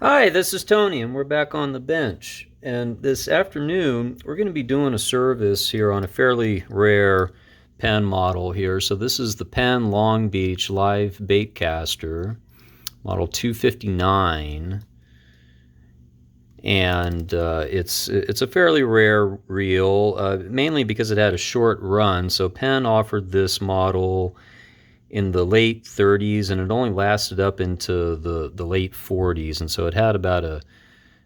Hi, this is Tony, and we're back on the bench. And this afternoon, we're going to be doing a service here on a fairly rare Penn model here. So this is the Penn Long Beach Live Baitcaster, model 259, and it's a fairly rare reel, mainly because it had a short run. So Penn offered this model in the late 30s, and it only lasted up into the late 40s, and so it had about a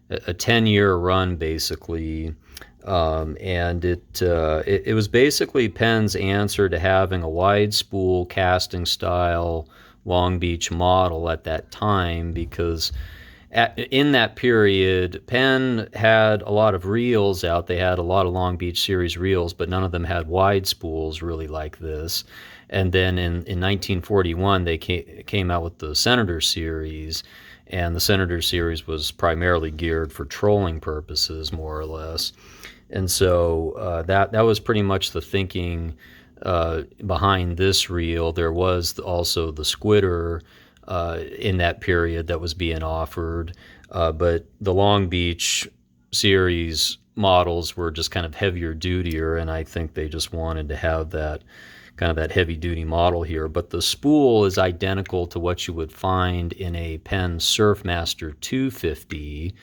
10-year run basically, and it was basically Penn's answer to having a wide spool casting style Long Beach model at that time, because in that period, Penn had a lot of reels out. They had a lot of Long Beach series reels, but none of them had wide spools really like this. And then in 1941, they came out with the Senator series, and the Senator series was primarily geared for trolling purposes, more or less. And so that was pretty much the thinking behind this reel. There was also the Squidder in that period that was being offered, but the Long Beach series models were just kind of heavier dutier, and I think they just wanted to have that kind of that heavy duty model here. But the spool is identical to what you would find in a Penn Surfmaster 250.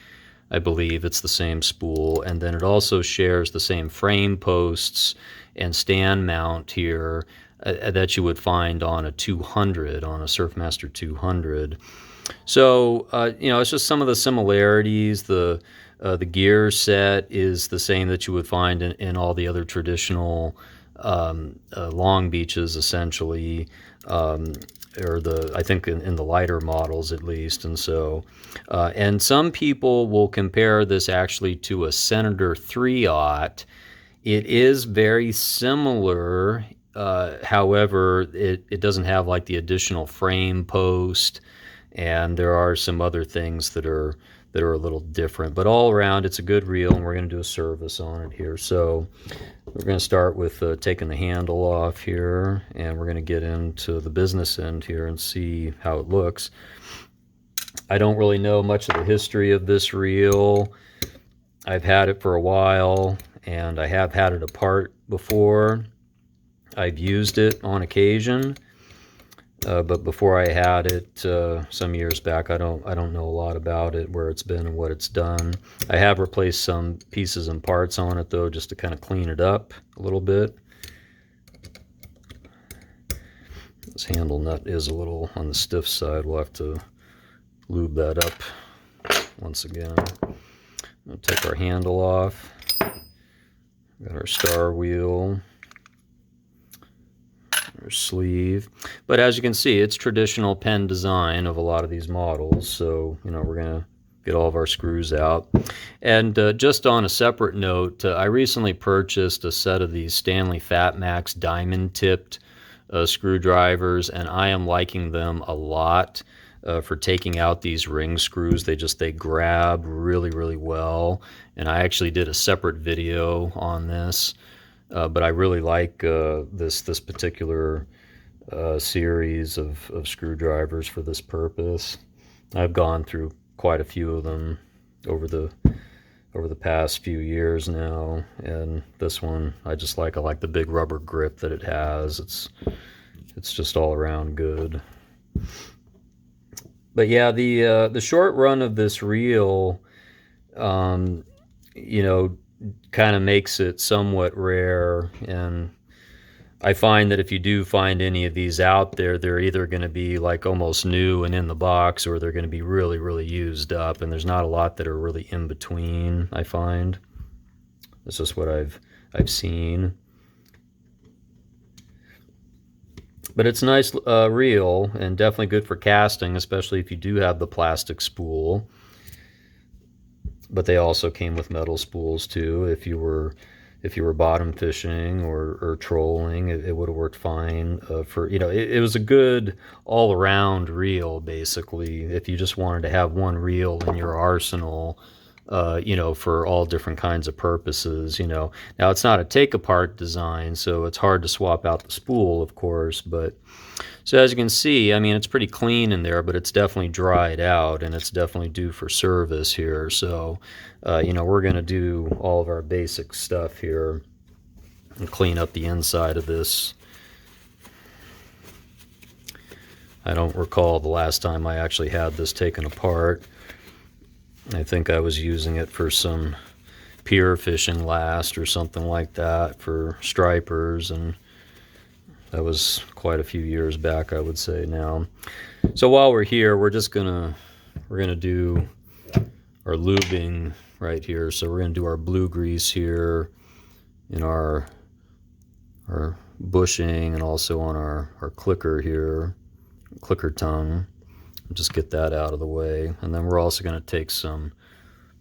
I believe it's the same spool, and then it also shares the same frame posts and stand mount here that you would find on a 200, on a Surfmaster 200. So it's just some of the similarities. The gear set is the same that you would find in all the other traditional Long Beaches, essentially, or I think in the lighter models at least. And so, and some people will compare this actually to a Senator 3/0. It is very similar. However, it doesn't have like the additional frame post, and there are some other things that are a little different. But all around, it's a good reel, and we're going to do a service on it here. So we're going to start with taking the handle off here, and we're going to get into the business end here and see how it looks. I don't really know much of the history of this reel. I've had it for a while, and I have had it apart before. I've used it on occasion, but before I had it some years back, I don't know a lot about it, where it's been and what it's done. I have replaced some pieces and parts on it though, just to kind of clean it up a little bit. This handle nut is a little on the stiff side. We'll have to lube that up once again. We'll take our handle off. Got our star wheel, our sleeve. But as you can see, it's traditional Penn design of a lot of these models. So, we're going to get all of our screws out. And just on a separate note, I recently purchased a set of these Stanley FatMax diamond-tipped screwdrivers, and I am liking them a lot for taking out these ring screws. They grab really, really well. And I actually did a separate video on this. But I really like this particular series of screwdrivers for this purpose. I've gone through quite a few of them over the past few years now, and this one I just like. I like the big rubber grip that it has. It's just all around good. But yeah, the short run of this reel, kind of makes it somewhat rare. And I find that if you do find any of these out there, they're either going to be like almost new and in the box, or they're going to be really, really used up. And there's not a lot that are really in between, I find. That's just what I've seen. But it's a nice reel, and definitely good for casting, especially if you do have the plastic spool. But they also came with metal spools too. If you were bottom fishing or trolling, it would have worked fine. It was a good all-around reel, basically. If you just wanted to have one reel in your arsenal, you know, for all different kinds of purposes, you know. Now, it's not a take-apart design, so it's hard to swap out the spool, of course, but so as you can see, I mean, it's pretty clean in there, but it's definitely dried out, and it's definitely due for service here. So, you know, we're going to do all of our basic stuff here and clean up the inside of this. I don't recall the last time I actually had this taken apart. I think I was using it for some pier fishing last or something like that for stripers, and that was quite a few years back, I would say now. So while we're here, we're gonna do our lubing right here. So we're gonna do our blue grease here in our bushing and also on our clicker here, clicker tongue. Just get that out of the way. And then we're also going to take some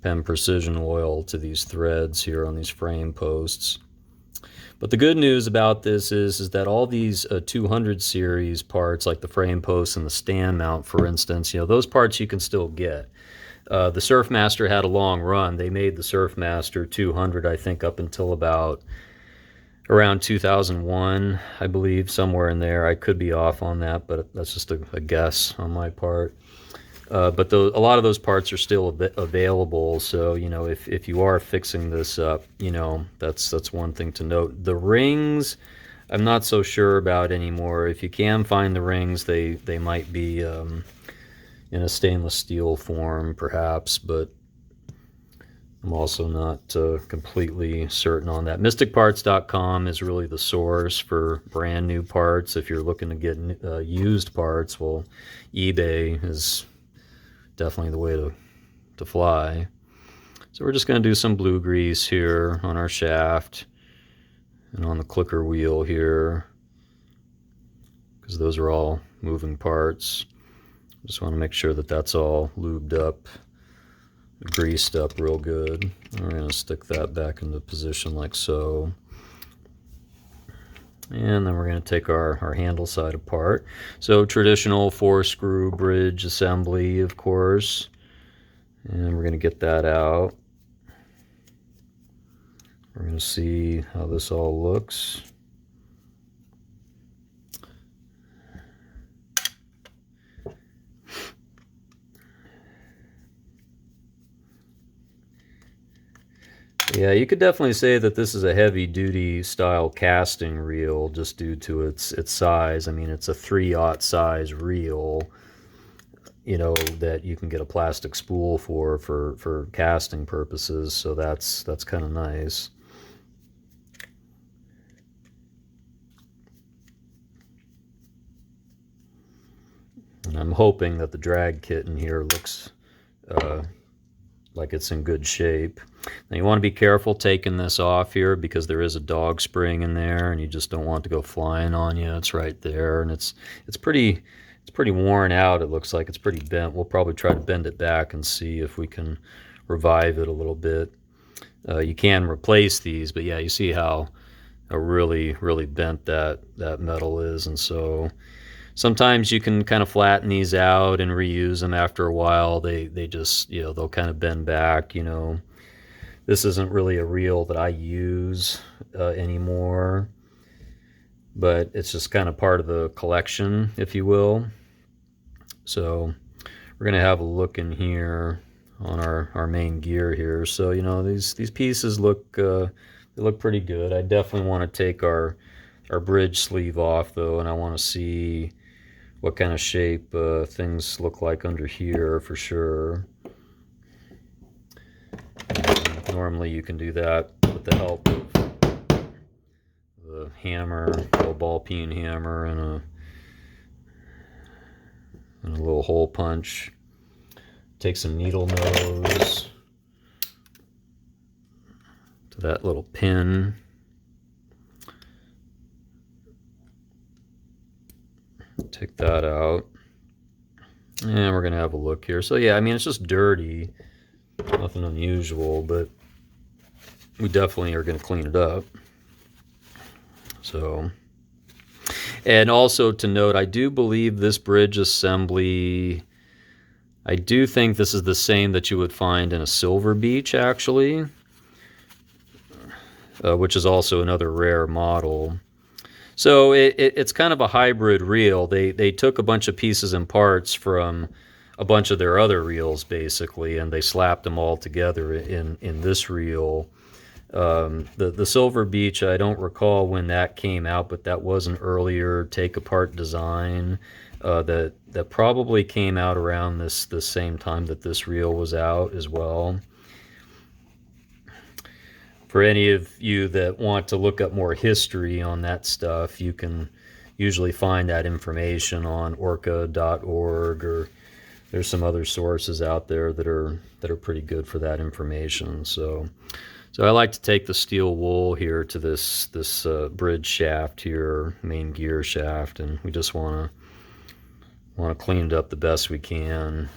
Penn Precision oil to these threads here on these frame posts. But the good news about this is that all these 200 series parts, like the frame posts and the stand mount, for instance, you know, those parts you can still get. The Surfmaster had a long run. They made the Surfmaster 200, I think, up until about around 2001, I believe, somewhere in there. I could be off on that, but that's just a guess on my part. But a lot of those parts are still available, so, you know, if you are fixing this up, you know, that's one thing to note. The rings, I'm not so sure about anymore. If you can find the rings, they might be in a stainless steel form, perhaps, but I'm also not completely certain on that. MysticParts.com is really the source for brand new parts. If you're looking to get used parts, well, eBay is definitely the way to fly. So we're just going to do some blue grease here on our shaft and on the clicker wheel here, because those are all moving parts. Just want to make sure that that's all lubed up, greased up real good. We're going to stick that back into position like so. And then we're going to take our handle side apart. So traditional 4-screw bridge assembly, of course. And we're going to get that out. We're going to see how this all looks. Yeah, you could definitely say that this is a heavy-duty style casting reel just due to its size. I mean, it's a 3/0 size reel, you know, that you can get a plastic spool for casting purposes, so that's kind of nice. And I'm hoping that the drag kit in here looks like it's in good shape. Now you want to be careful taking this off here because there is a dog spring in there, and you just don't want it to go flying on you. It's right there, and it's pretty worn out. It looks like it's pretty bent. We'll probably try to bend it back and see if we can revive it a little bit. You can replace these, but yeah, you see how really bent that metal is, and so sometimes you can kind of flatten these out and reuse them after a while. They just, you know, they'll kind of bend back, you know. This isn't really a reel that I use anymore, but it's just kind of part of the collection, if you will. So we're going to have a look in here on our main gear here. So, you know, these pieces look they look pretty good. I definitely want to take our bridge sleeve off, though, and I want to see what kind of shape things look like under here for sure. And normally you can do that with the help of the hammer, a little ball peen hammer, and a little hole punch. Take some needle nose to that little pin. Take that out, and we're gonna have a look here. So yeah, I mean, it's just dirty, nothing unusual, but we definitely are gonna clean it up. So, and also to note, I do believe this bridge assembly I do think this is the same that you would find in a Silver Beach, actually, which is also another rare model. So it's kind of a hybrid reel. They took a bunch of pieces and parts from a bunch of their other reels, basically, and they slapped them all together in this reel. The Silver Beach, I don't recall when that came out, but that was an earlier take-apart design that probably came out around the same time that this reel was out as well. For any of you that want to look up more history on that stuff, you can usually find that information on orca.org, or there's some other sources out there that are pretty good for that information. So I like to take the steel wool here to this bridge shaft here, main gear shaft, and we just want to clean it up the best we can.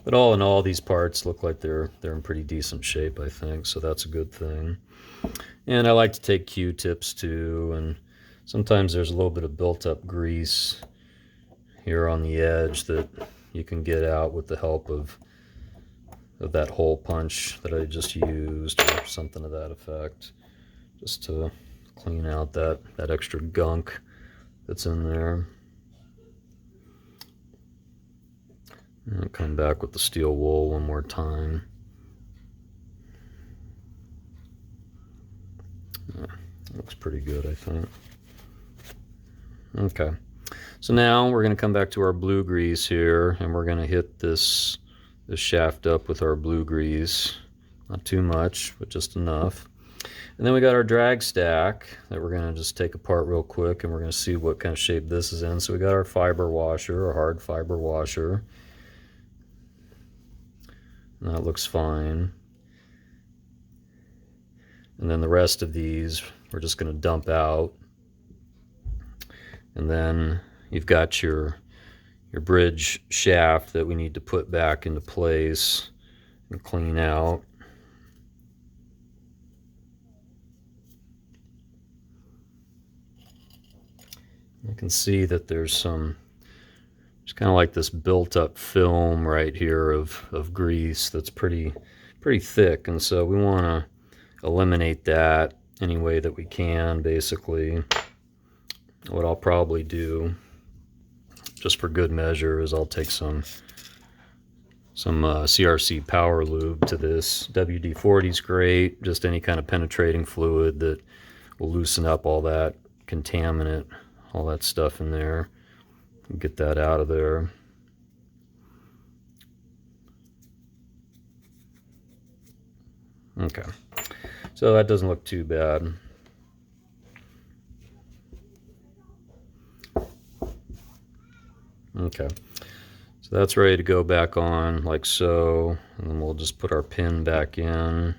But all in all, these parts look like they're in pretty decent shape, I think, so that's a good thing. And I like to take Q-tips too, and sometimes there's a little bit of built-up grease here on the edge that you can get out with the help of that hole punch that I just used, or something to that effect, just to clean out that extra gunk that's in there. And I'll come back with the steel wool one more time. Yeah, looks pretty good, I think. Okay, so now we're going to come back to our blue grease here, and we're going to hit this shaft up with our blue grease. Not too much, but just enough. And then we got our drag stack that we're going to just take apart real quick, and we're going to see what kind of shape this is in. So we got our fiber washer, our hard fiber washer. And that looks fine. And then the rest of these we're just going to dump out. And then you've got your bridge shaft that we need to put back into place and clean out. You can see that there's kind of like this built-up film right here of grease that's pretty thick, and so we want to eliminate that any way that we can. Basically, what I'll probably do, just for good measure, is I'll take some CRC power lube to this. WD-40 is great, just any kind of penetrating fluid that will loosen up all that contaminant, all that stuff in there. Get that out of there. Okay, so that doesn't look too bad. Okay, so that's ready to go back on like so, and then we'll just put our pin back in.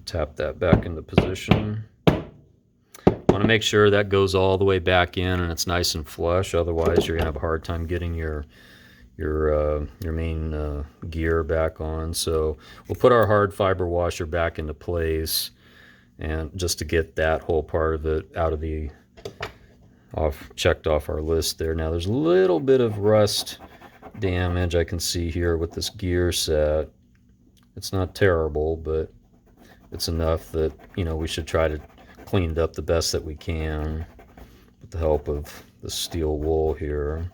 Tap that back into position. Want to make sure that goes all the way back in and it's nice and flush, otherwise you're gonna have a hard time getting your main gear back on. So we'll put our hard fiber washer back into place, and just to get that whole part of it out of the checked off our list there. Now there's a little bit of rust damage I can see here with this gear set. It's not terrible, but it's enough that, you know, we should try to clean it up the best that we can with the help of the steel wool here.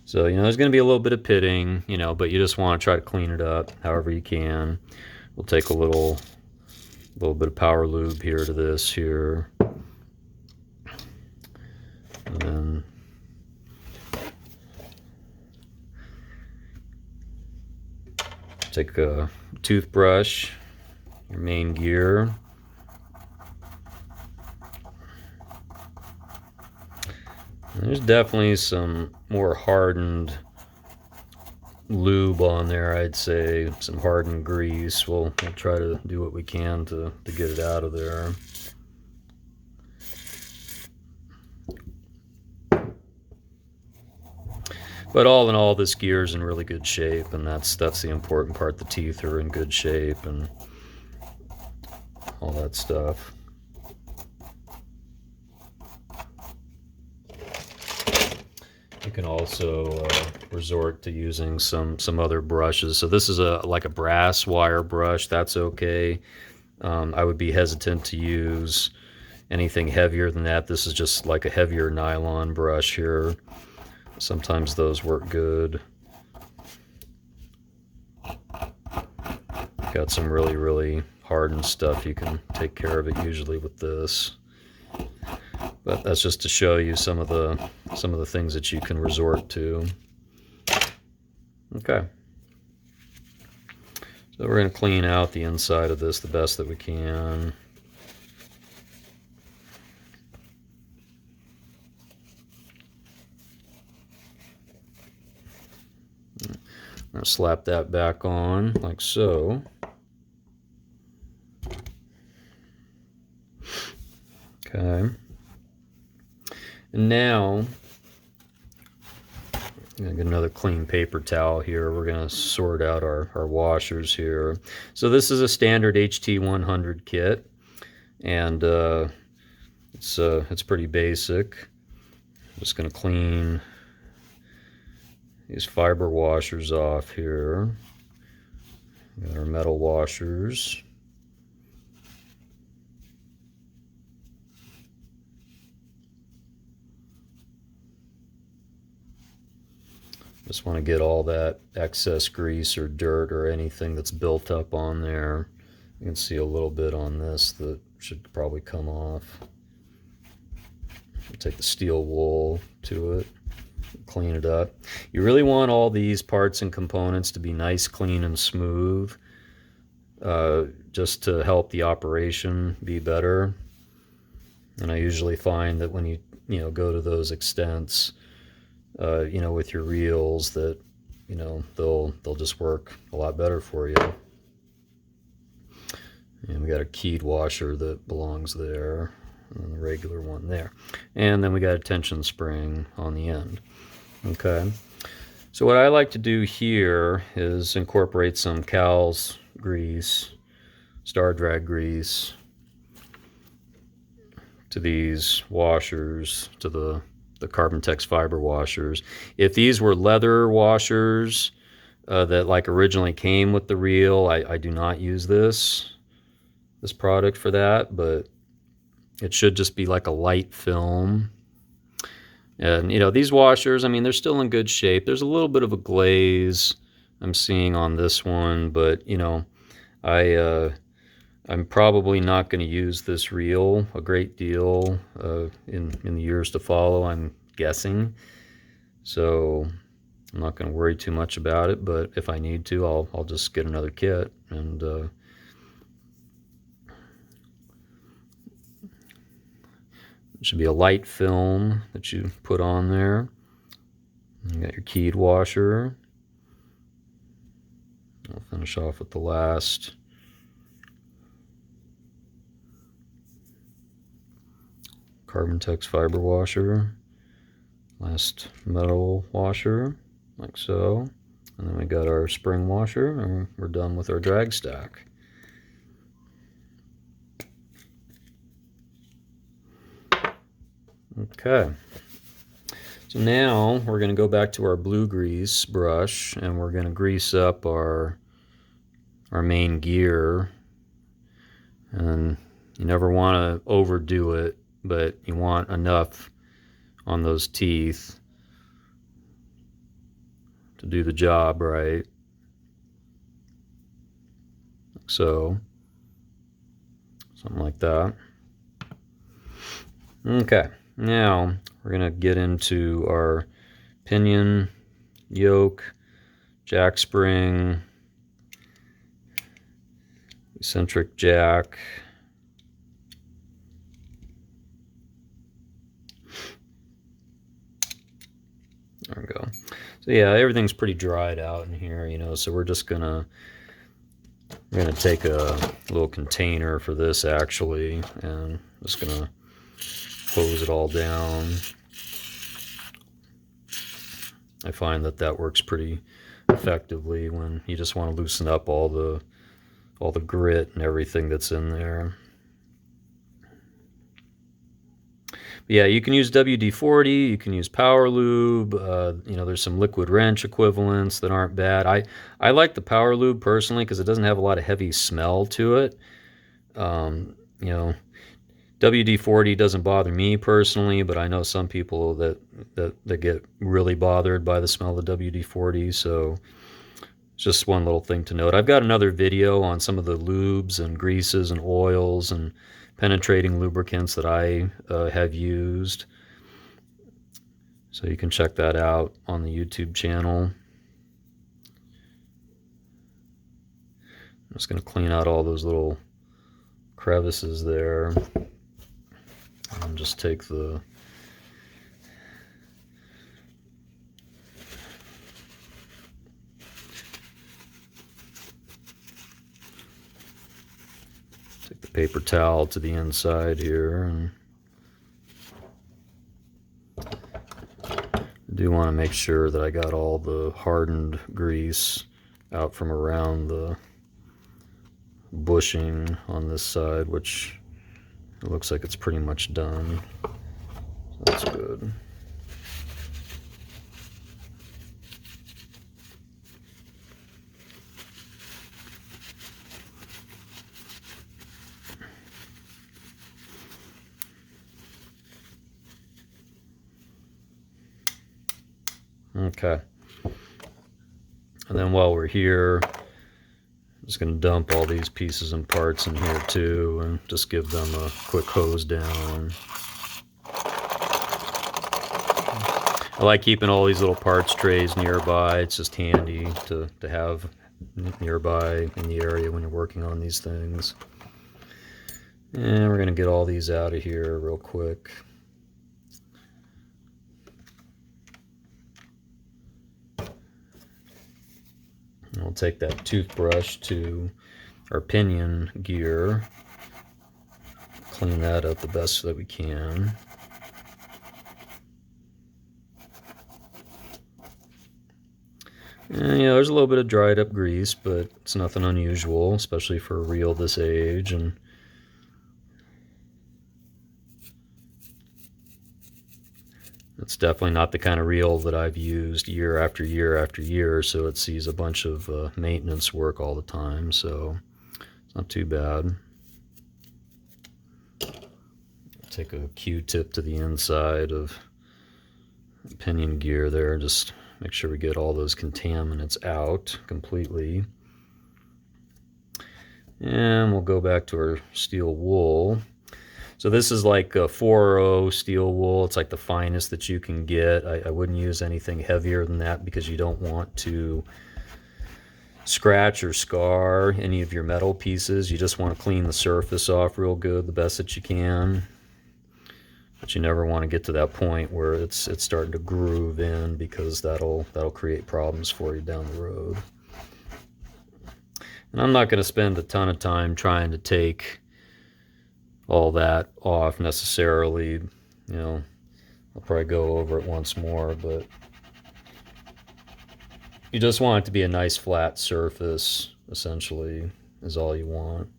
So, you know, there's going to be a little bit of pitting, you know, but you just want to try to clean it up however you can. We'll take a little bit of power lube here to this here. And then take a toothbrush, your main gear. There's definitely some more hardened lube on there, I'd say, some hardened grease. We'll try to do what we can to get it out of there. But all in all, this gear's in really good shape, and that's the important part. The teeth are in good shape and all that stuff. can also resort to using some other brushes. So this is like a brass wire brush. That's okay. I would be hesitant to use anything heavier than that. This is just like a heavier nylon brush here. Sometimes those work good. Got some really hardened stuff. You can take care of it usually with this. But that's just to show you some of the things that you can resort to. Okay. So we're going to clean out the inside of this the best that we can. I'm going to slap that back on like so. Okay. And now, I'm going to get another clean paper towel here. We're going to sort out our washers here. So this is a standard HT100 kit, and it's pretty basic. I'm just going to clean these fiber washers off here. Got our metal washers. Just want to get all that excess grease or dirt or anything that's built up on there. You can see a little bit on this that should probably come off. Take the steel wool to it, clean it up. You really want all these parts and components to be nice, clean, and smooth, just to help the operation be better. And I usually find that when you go to those extents, with your reels, that they'll just work a lot better for you. And we got a keyed washer that belongs there, and the regular one there, and then we got a tension spring on the end. Okay, so what I like to do here is incorporate some Cal's grease, Star Drag grease, to these washers, to the Carbon Tex fiber washers. If these were leather washers that like originally came with the reel, I do not use this product for that, but it should just be like a light film. And these washers, I mean, they're still in good shape. There's a little bit of a glaze I'm seeing on this one, but I'm probably not going to use this reel a great deal in the years to follow, I'm guessing. So I'm not going to worry too much about it, but if I need to, I'll just get another kit. And it should be a light film that you put on there. You got your keyed washer. I'll finish off with the last Carbon Tex fiber washer, last metal washer, like so, and then we got our spring washer, and we're done with our drag stack. Okay, so now we're going to go back to our blue grease brush, and we're going to grease up our main gear. And you never want to overdo it, but you want enough on those teeth to do the job right. So, something like that. Okay, now we're going to get into our pinion, yoke, jack spring, eccentric jack, there we go. So yeah, everything's pretty dried out in here, so we're gonna take a little container for this actually, and just gonna close it all down. I find that works pretty effectively when you just want to loosen up all the grit and everything that's in there. Yeah, you can use WD-40, you can use Power Lube. You know, there's some liquid wrench equivalents that aren't bad. I like the Power Lube personally because it doesn't have a lot of heavy smell to it. You know, WD-40 doesn't bother me personally, but I know some people that get really bothered by the smell of WD-40, so it's just one little thing to note. I've got another video on some of the lubes and greases and oils and penetrating lubricants that I have used. So you can check that out on the YouTube channel. I'm just going to clean out all those little crevices there. And just take the paper towel to the inside here, and I do want to make sure that I got all the hardened grease out from around the bushing on this side, which it looks like it's pretty much done. So that's good. Okay, and then while we're here, I'm just going to dump all these pieces and parts in here too, and just give them a quick hose down. I like keeping all these little parts trays nearby. It's just handy to have nearby in the area when you're working on these things. And we're going to get all these out of here real quick. And we'll take that toothbrush to our pinion gear, clean that up the best that we can. And, you know, there's a little bit of dried up grease, but it's nothing unusual, especially for a reel this age. And it's definitely not the kind of reel that I've used year after year after year, so it sees a bunch of maintenance work all the time, so it's not too bad. Take a Q-tip to the inside of the pinion gear there, just make sure we get all those contaminants out completely. And we'll go back to our steel wool. So this is like a 4.0 steel wool. It's like the finest that you can get. I wouldn't use anything heavier than that because you don't want to scratch or scar any of your metal pieces. You just want to clean the surface off real good, the best that you can. But you never want to get to that point where it's starting to groove in, because that'll create problems for you down the road. And I'm not going to spend a ton of time trying to take all that off necessarily. You know, I'll probably go over it once more, but you just want it to be a nice flat surface, essentially, is all you want.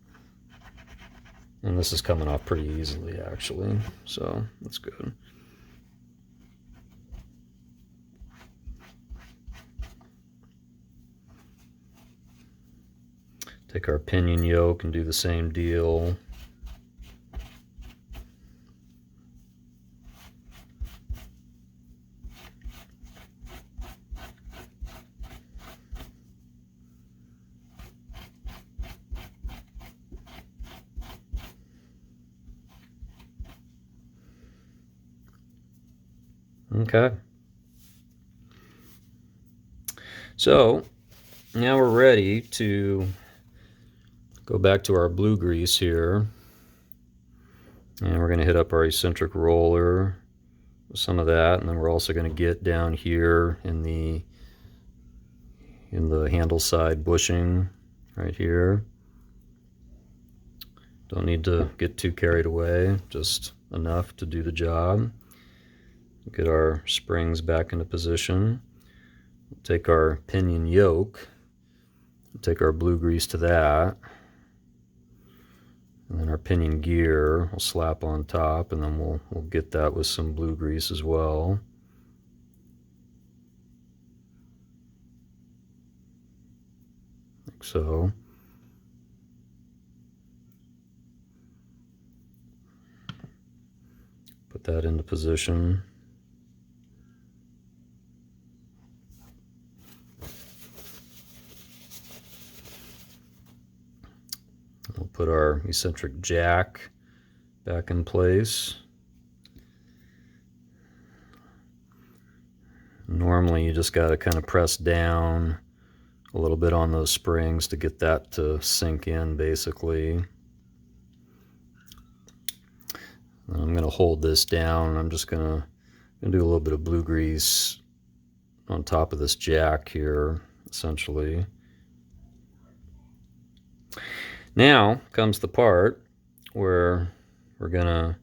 And this is coming off pretty easily, actually, so that's good. Take our pinion yoke and do the same deal. Okay. So now we're ready to go back to our blue grease here. And we're going to hit up our eccentric roller with some of that, and then we're also going to get down here in the handle side bushing right here. Don't need to get too carried away, just enough to do the job. Get our springs back into position. Take our pinion yoke, take our blue grease to that, And then our pinion gear will slap on top, and then we'll get that with some blue grease as well. Like so. Put that into position. We'll put our eccentric jack back in place. Normally you just got to kind of press down a little bit on those springs to get that to sink in, basically. And I'm going to hold this down. I'm just going to do a little bit of blue grease on top of this jack here, essentially. Now comes the part where we're gonna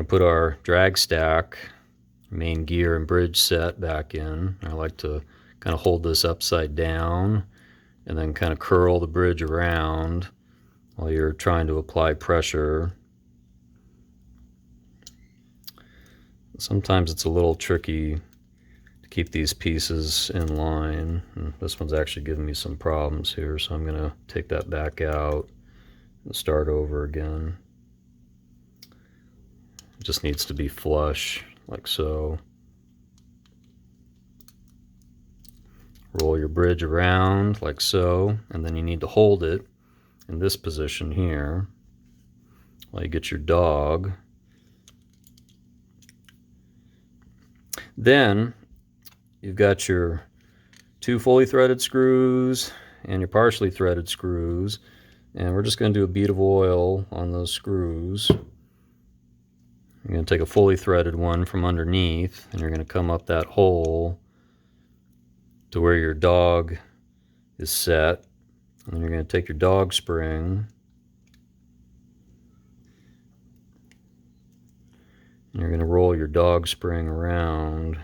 put our drag stack, main gear and bridge set back in. I like to kind of hold this upside down and then kind of curl the bridge around while you're trying to apply pressure. Sometimes it's a little tricky to keep these pieces in line. And this one's actually giving me some problems here, so I'm going to take that back out and start over again. It just needs to be flush, like so. Roll your bridge around, like so, and then you need to hold it in this position here while you get your dog. Then you've got your 2 fully threaded screws and your partially threaded screws, and we're just going to do a bead of oil on those screws. You're going to take a fully threaded one from underneath, and you're going to come up that hole to where your dog is set, and then you're going to take your dog spring and you're going to roll your dog spring around,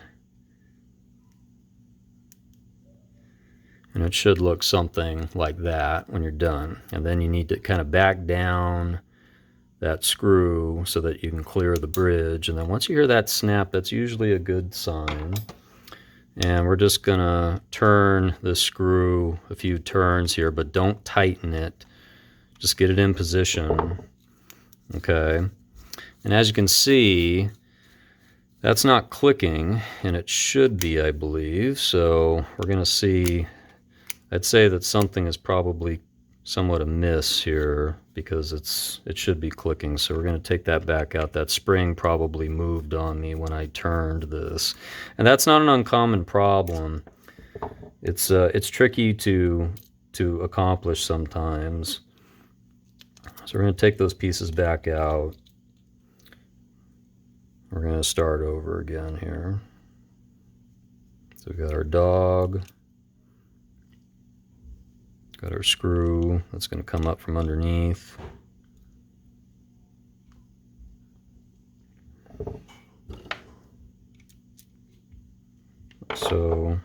and it should look something like that when you're done. And then you need to kind of back down that screw so that you can clear the bridge, and then once you hear that snap, that's usually a good sign. And we're just gonna turn the screw a few turns here, but don't tighten it, just get it in position. Okay, and as you can see, that's not clicking, and it should be, I believe. So we're gonna see, I'd say that something is probably somewhat amiss here, because it should be clicking. So we're going to take that back out. That spring probably moved on me when I turned this, and that's not an uncommon problem. It's tricky to accomplish sometimes. So we're going to take those pieces back out. We're going to start over again here. So we've got our dog. Got our screw that's going to come up from underneath. So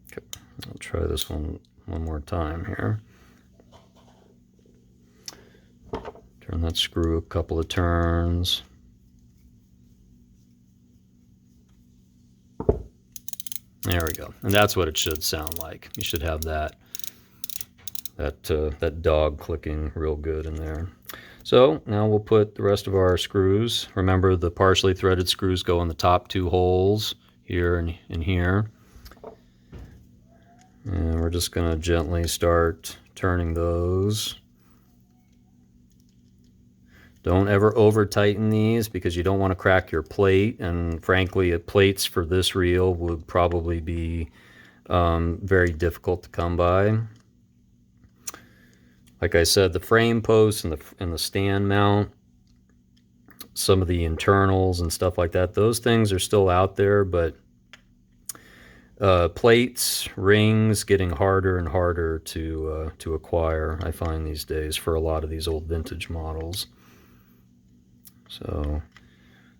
okay, I'll try this one more time here. Turn that screw a couple of turns. There we go. And that's what it should sound like. You should have that dog clicking real good in there. So now we'll put the rest of our screws. Remember, the partially threaded screws go in the top 2 holes here and here. And we're just going to gently start turning those. Don't ever over tighten these, because you don't want to crack your plate, and frankly, plates for this reel would probably be very difficult to come by. Like I said, the frame posts and the stand mount, some of the internals and stuff like that, those things are still out there, but Plates, rings, getting harder and harder to acquire, I find these days, for a lot of these old vintage models. So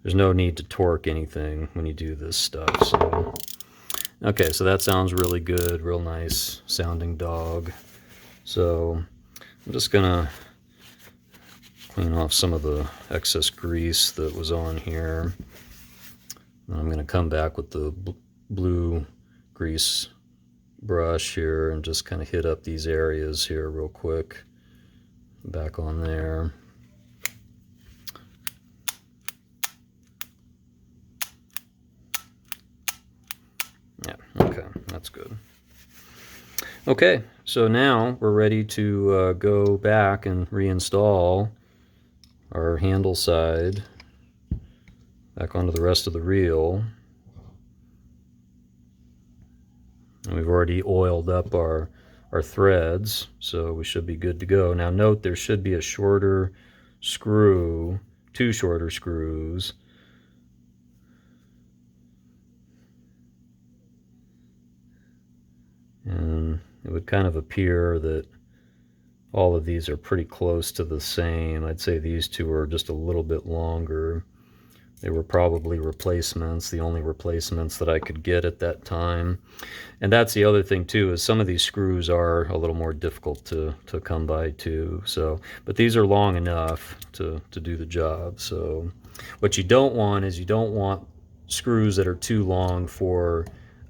there's no need to torque anything when you do this stuff. So okay, so that sounds really good, real nice sounding dog. So I'm just gonna clean off some of the excess grease that was on here. And I'm gonna come back with the blue grease brush here and just kind of hit up these areas here real quick. Back on there. Yeah, okay, that's good. Okay, so now we're ready to go back and reinstall our handle side back onto the rest of the reel. And we've already oiled up our threads, so we should be good to go. Now note there should be a shorter screw, 2 shorter screws. And it would kind of appear that all of these are pretty close to the same. I'd say these two are just a little bit longer. They were probably replacements, the only replacements that I could get at that time. And that's the other thing too, is some of these screws are a little more difficult to come by too. So, but these are long enough to do the job. So what you don't want is you don't want screws that are too long for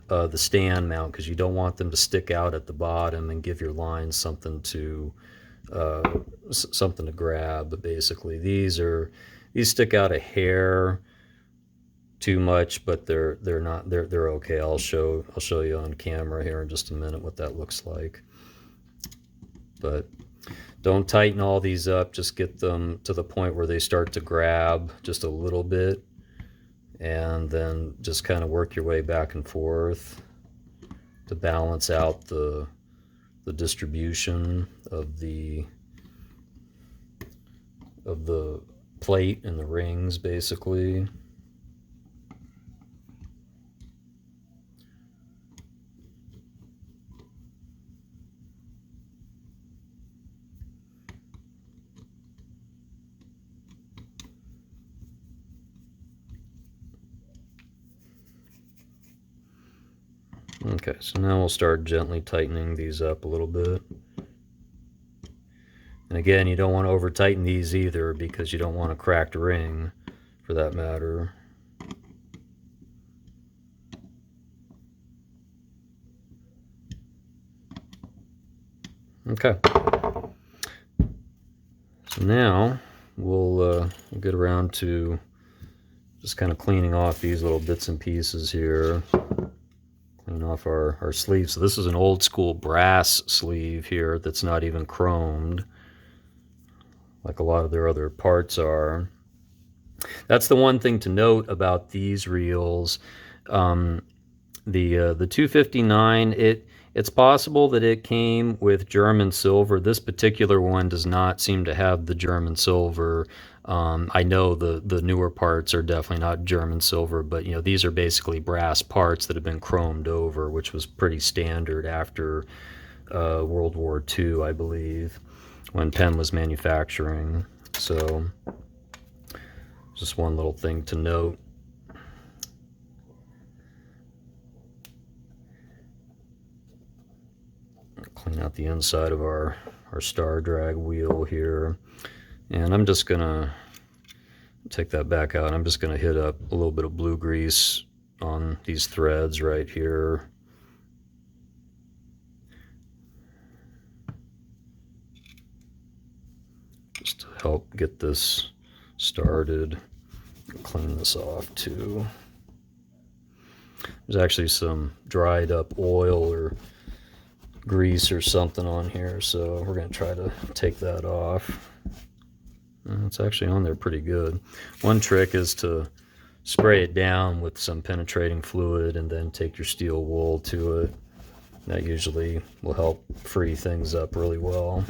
the stand mount, because you don't want them to stick out at the bottom and give your lines something to grab. Basically, these stick out a hair too much, but they're okay. I'll show you on camera here in just a minute what that looks like. But don't tighten all these up. Just get them to the point where they start to grab just a little bit, and then just kind of work your way back and forth to balance out the distribution of the plate and the rings, basically. Okay, so now we'll start gently tightening these up a little bit. And again, you don't want to over tighten these either, because you don't want a cracked ring for that matter. Okay. So now we'll get around to just kind of cleaning off these little bits and pieces here. Clean off our sleeve. So this is an old school brass sleeve here that's not even chromed, like a lot of their other parts are. That's the one thing to note about these reels. The 259, it's possible that it came with German silver. This particular one does not seem to have the German silver. I know the newer parts are definitely not German silver, but you know, these are basically brass parts that have been chromed over, which was pretty standard after World War II, I believe, when Penn was manufacturing. So just one little thing to note. Clean out the inside of our star drag wheel here. And I'm just gonna take that back out. I'm just gonna hit up a little bit of blue grease on these threads right here. Just to help get this started. Clean this off too. There's actually some dried up oil or grease or something on here, so we're going to try to take that off. It's actually on there pretty good. One trick is to spray it down with some penetrating fluid and then take your steel wool to it. That usually will help free things up really well.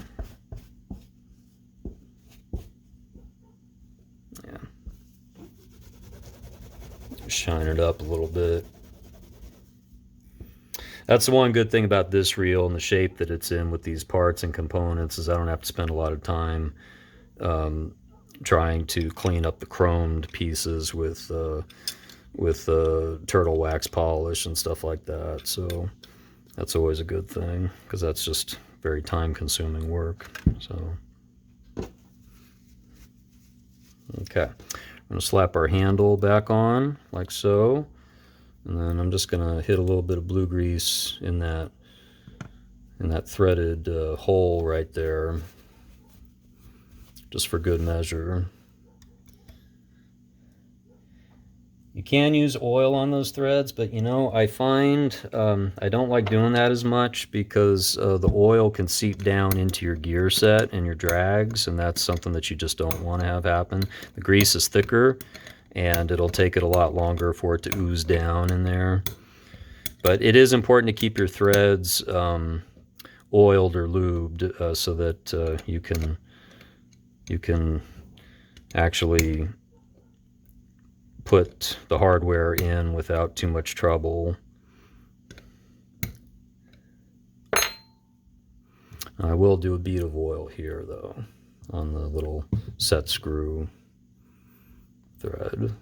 Yeah. Shine it up a little bit. That's the one good thing about this reel and the shape that it's in with these parts and components, is I don't have to spend a lot of time trying to clean up the chromed pieces with turtle wax polish and stuff like that. So that's always a good thing, because that's just very time-consuming work. So, okay, I'm going to slap our handle back on like so, and then I'm just going to hit a little bit of blue grease in that threaded hole right there, just for good measure. You can use oil on those threads, but you know, I find I don't like doing that as much, because the oil can seep down into your gear set and your drags, and that's something that you just don't want to have happen. The grease is thicker, and it'll take it a lot longer for it to ooze down in there. But it is important to keep your threads oiled or lubed so that you can actually put the hardware in without too much trouble. I will do a bead of oil here though on the little set screw thread.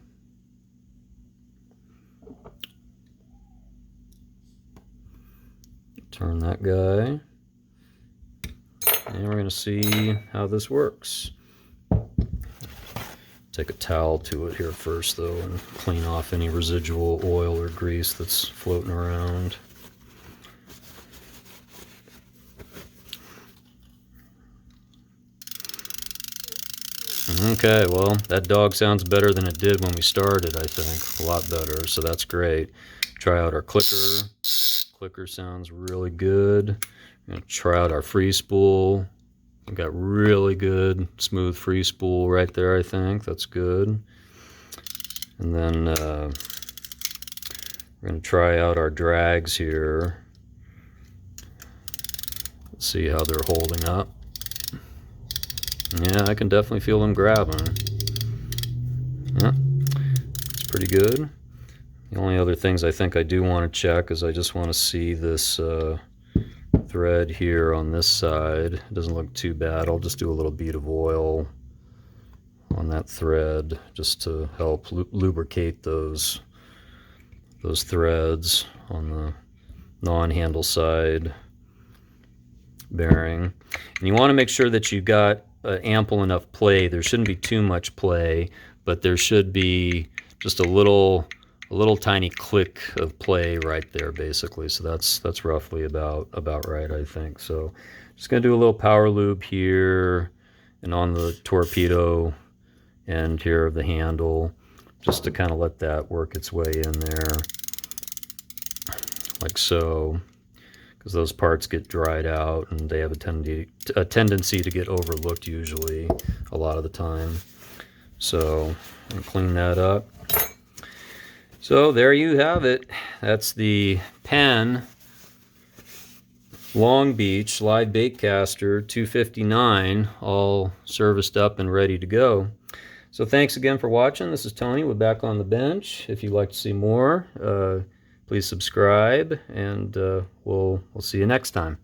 Turn that guy, and we're going to see how this works. Take a towel to it here first though, and clean off any residual oil or grease that's floating around. Okay, well, that dog sounds better than it did when we started, I think. A lot better, so that's great. Try out our clicker. Clicker sounds really good. I'm going to try out our free spool. We've got really good, smooth free spool right there, I think. That's good. And then we're going to try out our drags here. Let's see how they're holding up. Yeah, I can definitely feel them grabbing. Yeah, it's pretty good. The only other things I think I do want to check is I just want to see this thread here on this side. It doesn't look too bad. I'll just do a little bead of oil on that thread just to help lubricate those threads on the non-handle side bearing. And you want to make sure that you've got ample enough play. There shouldn't be too much play, but there should be just a little tiny click of play right there, basically. So that's roughly about right, I think. So just gonna do a little power lube here and on the torpedo end here of the handle, just to kind of let that work its way in there, like so, because those parts get dried out and they have a tendency to get overlooked usually a lot of the time. So I'll clean that up. So there you have it. That's the Penn Long Beach live bait caster 259, all serviced up and ready to go. So thanks again for watching. This is Tony with Back on the Bench. If you'd like to see more, please subscribe, and we'll see you next time.